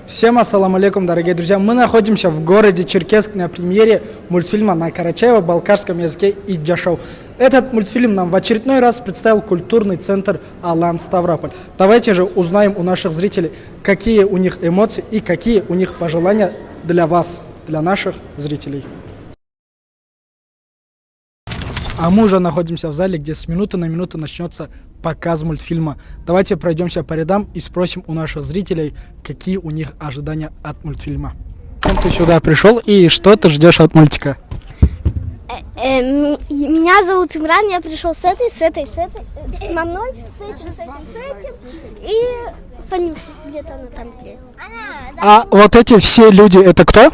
Всем ассаламу алейкум, дорогие друзья. Мы находимся в городе Черкесск на премьере мультфильма на карачаево-балкарском языке «Иджашоу». Этот мультфильм нам в очередной раз представил культурный центр «Алан Ставрополь». Давайте же узнаем у наших зрителей, какие у них эмоции и какие у них пожелания для вас, для наших зрителей. А мы уже находимся в зале, где с минуты на минуту начнется показ мультфильма. Давайте пройдемся по рядам и спросим у наших зрителей, какие у них ожидания от мультфильма. Ты сюда пришел и что ты ждешь от мультика? Меня зовут Имран, я пришел с этой, с мамой, с этим и Санюша, где-то она там где. А вот эти все люди, это кто?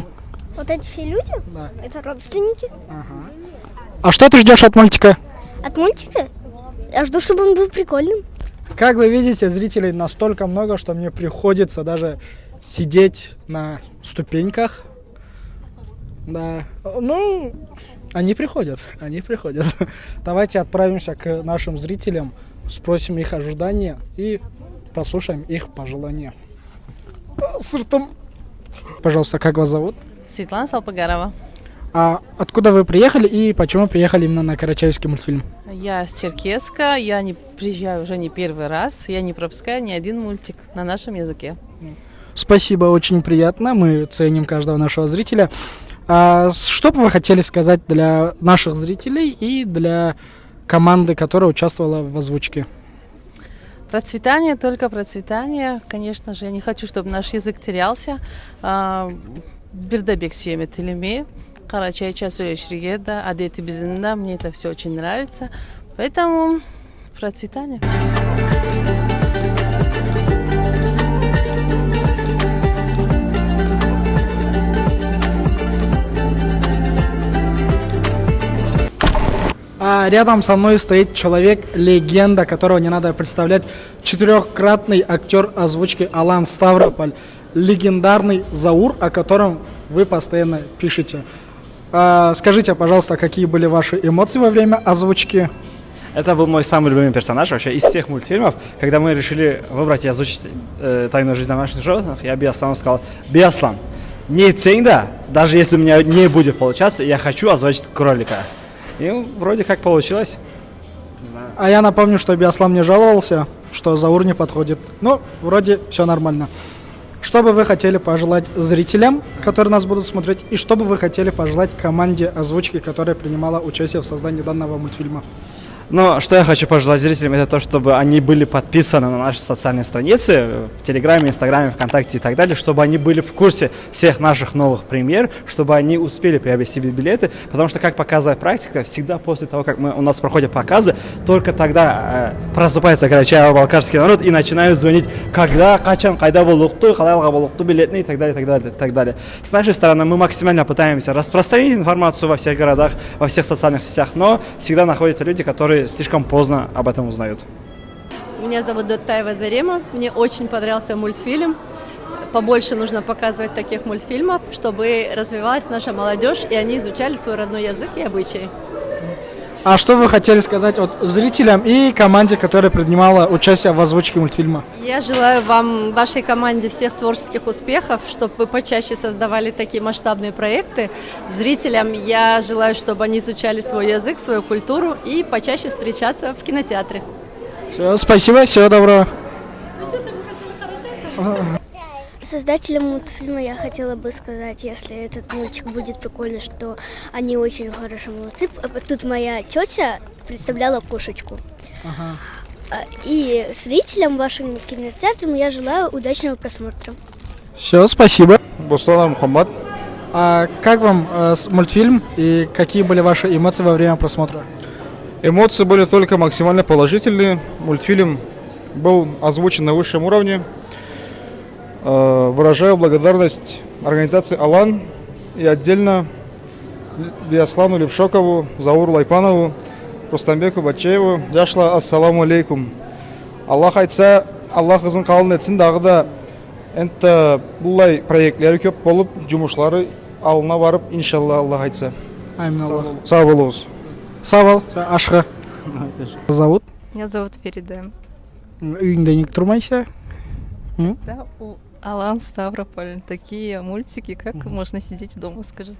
Вот эти все люди? Да. Это родственники. Ага. А что ты ждешь от мультика? От мультика? Я жду, чтобы он был прикольным. Как вы видите, зрителей настолько много, что мне приходится даже сидеть на ступеньках. Да, ну, они приходят. Давайте отправимся к нашим зрителям, спросим их ожидания и послушаем их пожелания. Пожалуйста, как вас зовут? Светлана Салпагарова. А откуда вы приехали и почему приехали именно на карачаевский мультфильм? Я с Черкесска, я не приезжаю уже не первый раз, я не пропускаю ни один мультик на нашем языке. Спасибо, очень приятно, мы ценим каждого нашего зрителя. А что бы вы хотели сказать для наших зрителей и для команды, которая участвовала в озвучке? Процветание, только процветание. Конечно же, я не хочу, чтобы наш язык терялся. Бирдабек сүйемет илиме. Карачайча сөйлеширгеда, адети бизинда, мне это все очень нравится. Поэтому процветание. А рядом со мной стоит человек-легенда, которого не надо представлять. 4-кратный актер озвучки Алан Ставрополь. Легендарный Заур, о котором вы постоянно пишете. Скажите, пожалуйста, какие были ваши эмоции во время озвучки? Это был мой самый любимый персонаж вообще из всех мультфильмов. Когда мы решили выбрать и озвучить «Тайную жизнь домашних животных», я Биаслану сказал: «Биаслан, не ценда, даже если у меня не будет получаться, я хочу озвучить кролика». И вроде как получилось. Не знаю. А я напомню, что Биаслан мне жаловался, что Заур не подходит. Ну, вроде все нормально. Что бы вы хотели пожелать зрителям, которые нас будут смотреть, и что бы вы хотели пожелать команде озвучки, которая принимала участие в создании данного мультфильма? Но что я хочу пожелать зрителям, это то, чтобы они были подписаны на наши социальные страницы в Телеграме, Инстаграме, ВКонтакте и так далее, чтобы они были в курсе всех наших новых премьер, чтобы они успели приобрести билеты, потому что, как показывает практика, всегда после того, как у нас проходят показы, только тогда просыпается карачаево-балкарский народ и начинают звонить, когда, качан, кайда болукту, халалга болукту билетный и так далее, и так далее, и так далее. С нашей стороны мы максимально пытаемся распространить информацию во всех городах, во всех социальных сетях, но всегда находятся люди, которые слишком поздно об этом узнают. Меня зовут Доттаева Зарема. Мне очень понравился мультфильм. Побольше нужно показывать таких мультфильмов, чтобы развивалась наша молодежь, и они изучали свой родной язык и обычаи. А что вы хотели сказать зрителям и команде, которая принимала участие в озвучке мультфильма? Я желаю вам, вашей команде, всех творческих успехов, чтобы вы почаще создавали такие масштабные проекты. Зрителям я желаю, чтобы они изучали свой язык, свою культуру и почаще встречаться в кинотеатре. Все, спасибо, всего доброго. Создателям мультфильма я хотела бы сказать, если этот мультик будет прикольный, что они очень хорошо молодцы. Тут моя тетя представляла кошечку. Ага. И зрителям вашим кинотеатрам я желаю удачного просмотра. Все, спасибо. Буслан Мухаммад. А как вам мультфильм и какие были ваши эмоции во время просмотра? Эмоции были только максимально положительные. Мультфильм был озвучен на высшем уровне. Выражаю благодарность организации «Алан» и отдельно Биаслану Лепшокову, Зауру Лайпанову, Рустамбеку Батчаеву. Жашла, ассаламу алейкум. Аллах айтса, Аллах ызын қалын етсін, дағы да әнті бұлай проектлері көп болып, жұмышлары алына барып, иншалла, Аллах айтса. Амин Аллах. Сау болуыз. Сау бол, ашқы. Зовут? Меня зовут Ферида. Үйінде не тұрмайса? Да, Алан, Ставрополь. Такие мультики, как можно сидеть дома, скажите?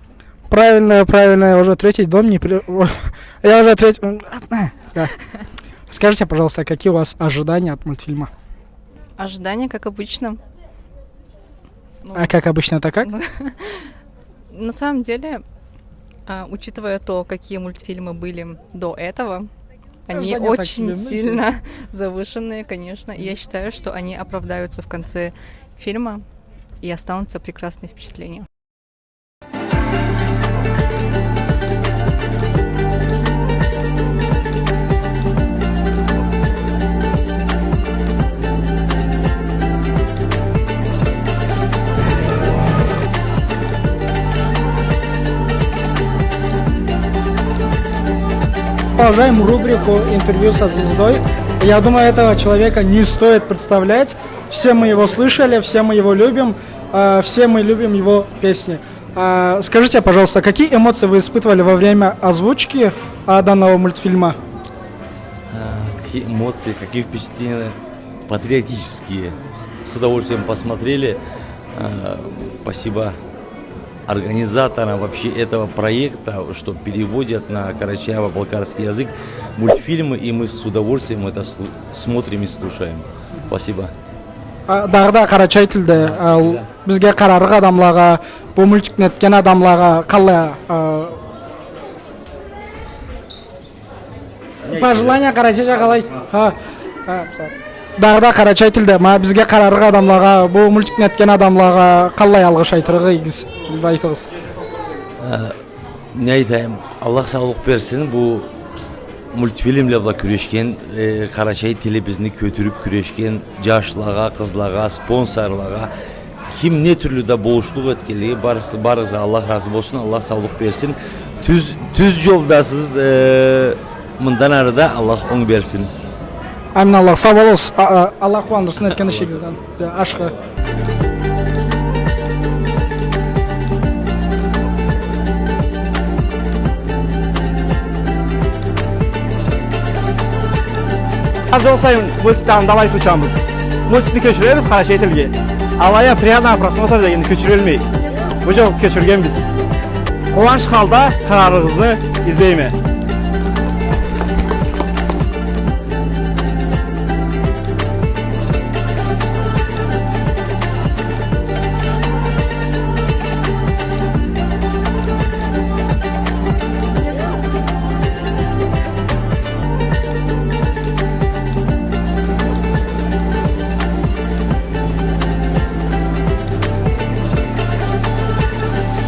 Правильно, правильно, я уже третий дом не... Я уже третий... Да. Скажите, пожалуйста, какие у вас ожидания от мультфильма? Ожидания, как обычно. А как обычно, это как? На самом деле, учитывая то, какие мультфильмы были до этого, они Ожидания так очень себе, ну, сильно завышенные, конечно. И я считаю, что они оправдаются в конце фильма и останутся прекрасные впечатления. Продолжаем рубрику «Интервью со звездой». Я думаю, этого человека не стоит представлять. Все мы его слышали, все мы его любим, все мы любим его песни. Скажите, пожалуйста, какие эмоции вы испытывали во время озвучки данного мультфильма? Какие эмоции, какие впечатления патриотические. С удовольствием посмотрели. Спасибо организаторам вообще этого проекта, что переводят на карачаево-балкарский язык мультфильмы, и мы с удовольствием это смотрим и слушаем. Спасибо. Дағда қарачай тілді бізге қарарғы адамларға, бұл мультикні еткен адамларға қалай пожелания қарачайша қалай? Дағда қарачай тілді бізге қарарғы адамларға, бұл мультикні еткен адамларға қалай алғыш айтырғы егіз айтығыз? Не айтайым, Аллах саулық берсін, бұл мультфильмлерде күрешкен, Карачай телебізіне көтіріп күрешкен жашлаға, қызлаға, спонсорлаға, ким не түрлі да болушлық өткелігі барызға Аллах разы болсын, Аллах саулық берсін. Түз жолдасыз мұндан арыда Аллах оң берсін. Амин Аллах, сау болыңыз. Аллах қуандырсын еткені шегізден. Ашқы. Az жыл сайын мультиктан далай тұшамыз. Мультикті көшіреміз Қарачай тілге. Алая приятного просмотра дегенді көшірелмей. Бұл жол көшірген біз. Қуаныш қалда қарарыңызды izleyme.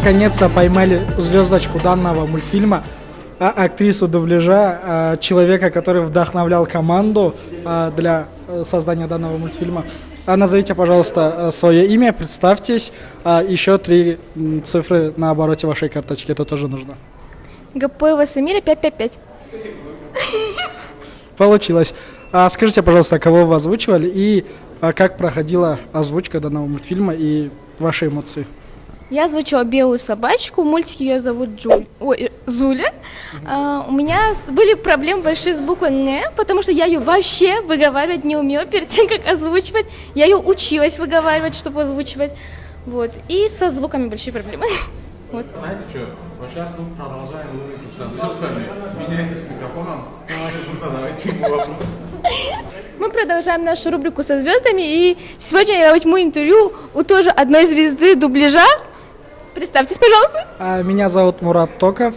Наконец-то поймали звездочку данного мультфильма, актрису дубляжа, человека, который вдохновлял команду для создания данного мультфильма. Назовите, пожалуйста, свое имя, представьтесь, еще 3 цифры на обороте вашей карточки, это тоже нужно. Гапоева Самира 555. Получилось. Скажите, пожалуйста, кого вы озвучивали и как проходила озвучка данного мультфильма и ваши эмоции? Я озвучила белую собачку, в мультике ее зовут Зуля. У меня были проблемы большие с буквой «Н», потому что я ее вообще выговаривать не умела перед тем, как озвучивать. Я ее училась выговаривать, чтобы озвучивать. Вот. И со звуками большие проблемы. Вот. Знаете что, вот сейчас мы продолжаем рубрику со звездами. Меняйте с микрофоном, задавайте ему вопрос. Мы продолжаем нашу рубрику со звездами, и сегодня я возьму интервью у тоже одной звезды дубляжа. Представьтесь, пожалуйста. Меня зовут Мурат Токов.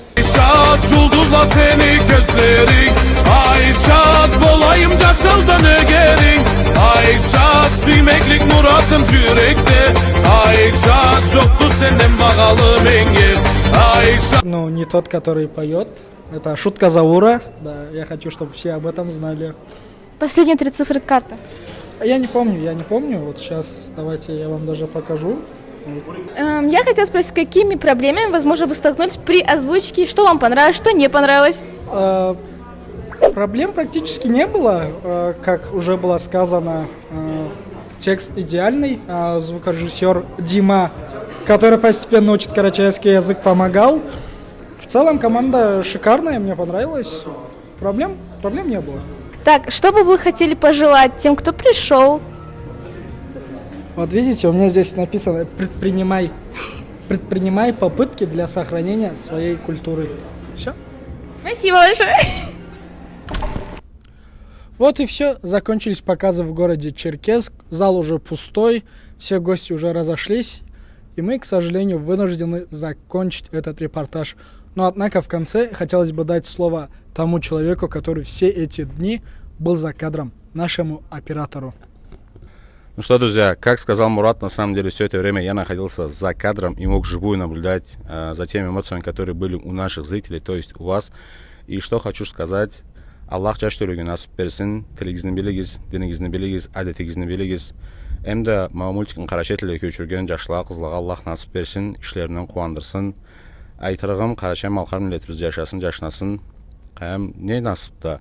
Ну, не тот, который поет. Это шутка Заура. Да, я хочу, чтобы все об этом знали. Последние 3 цифры карты. Я не помню. Вот сейчас давайте я вам даже покажу. Я хотела спросить, какими проблемами, возможно, вы столкнулись при озвучке, что вам понравилось, что не понравилось? Проблем практически не было, как уже было сказано, текст идеальный, звукорежиссер Дима, который постепенно учит карачаевский язык, помогал. В целом команда шикарная, мне понравилась, проблем не было. Так, что бы вы хотели пожелать тем, кто пришел? Вот видите, у меня здесь написано предпринимай попытки для сохранения своей культуры. Все. Спасибо большое. Вот и все. Закончились показы в городе Черкесск. Зал уже пустой, все гости уже разошлись. И мы, к сожалению, вынуждены закончить этот репортаж. Но, однако, в конце хотелось бы дать слово тому человеку, который все эти дни был за кадром, нашему оператору. Ну что, друзья, как сказал Мурат, на самом деле все это время я находился за кадром и мог вживую наблюдать за теми эмоциями, которые были у наших зрителей, то есть у вас. И что хочу сказать, Аллах жаштырыгы насып берсин, тілігізді білігіз, дінігізді білігіз, әдетігізді білігіз. Әмді мау мультикін қараша тілі көчірген жашлыға қызлыға Аллах насып берсин, ішлерінен қуандырсын. Айтырығым қараша малқар милетіміз жашасын, жашынасын. Не насыпта,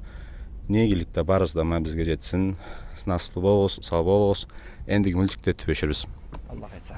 не келікті барызда ма бізге жетсін. Насыплы болғыз, сау болғыз. Әндігі мультикті түбешіріз. Аллах айтса.